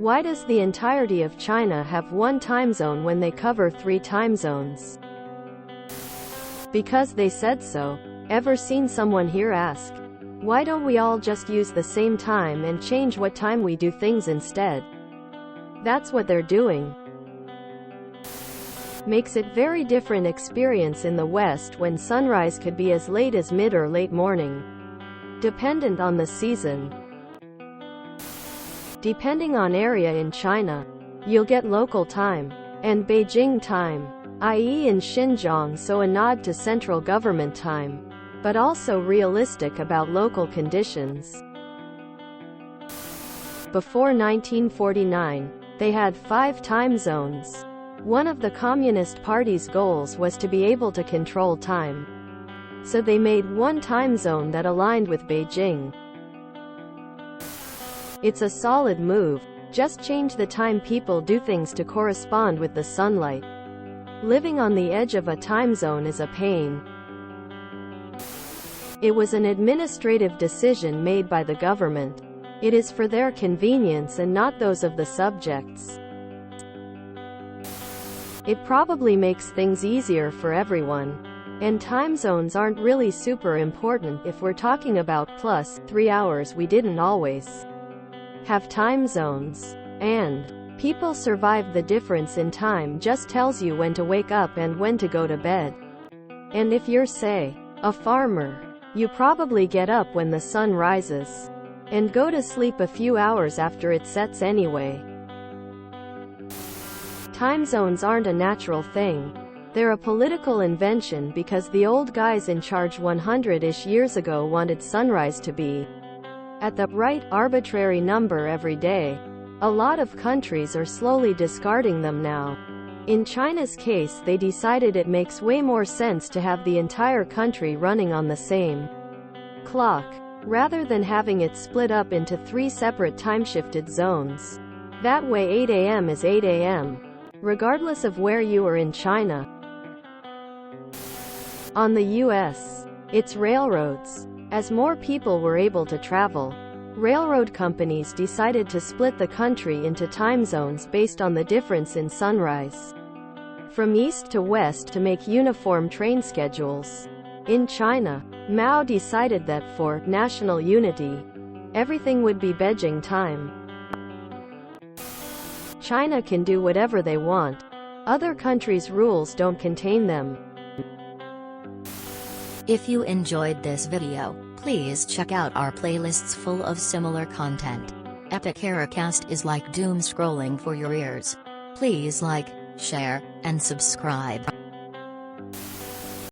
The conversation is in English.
Why does the entirety of China have one time zone when they cover 3 time zones? Because they said so. Ever seen someone here ask, why don't we all just use the same time and change what time we do things instead? That's what they're doing. Makes it very different experience in the West when sunrise could be as late as mid or late morning, dependent on the season. Depending on area in China, you'll get local time and Beijing time, i.e. in Xinjiang, so a nod to central government time, but also realistic about local conditions. Before 1949, they had 5 time zones. One of the Communist Party's goals was to be able to control time. So they made one time zone that aligned with Beijing. It's a solid move. Just change the time people do things to correspond with the sunlight. Living on the edge of a time zone is a pain. It was an administrative decision made by the government. It is for their convenience and not those of the subjects. It probably makes things easier for everyone. And time zones aren't really super important if we're talking about plus 3 hours. We didn't always have time zones. And people survive. The difference in time just tells you when to wake up and when to go to bed. And if you're, say, a farmer, you probably get up when the sun rises and go to sleep a few hours after it sets anyway. Time zones aren't a natural thing. They're a political invention because the old guys in charge 100-ish years ago wanted sunrise to be at the right, arbitrary number every day. A lot of countries are slowly discarding them now. In China's case, they decided it makes way more sense to have the entire country running on the same clock, rather than having it split up into 3 separate time-shifted zones. That way 8 a.m. is 8 a.m. regardless of where you are in China. On the U.S., it's railroads. As more people were able to travel, railroad companies decided to split the country into time zones based on the difference in sunrise from east to west to make uniform train schedules. In China, Mao decided that for national unity, everything would be Beijing time. China can do whatever they want. Other countries' rules don't contain them. If you enjoyed this video, please check out our playlists full of similar content. Epic Heracast is like doom scrolling for your ears. Please like, share, and subscribe.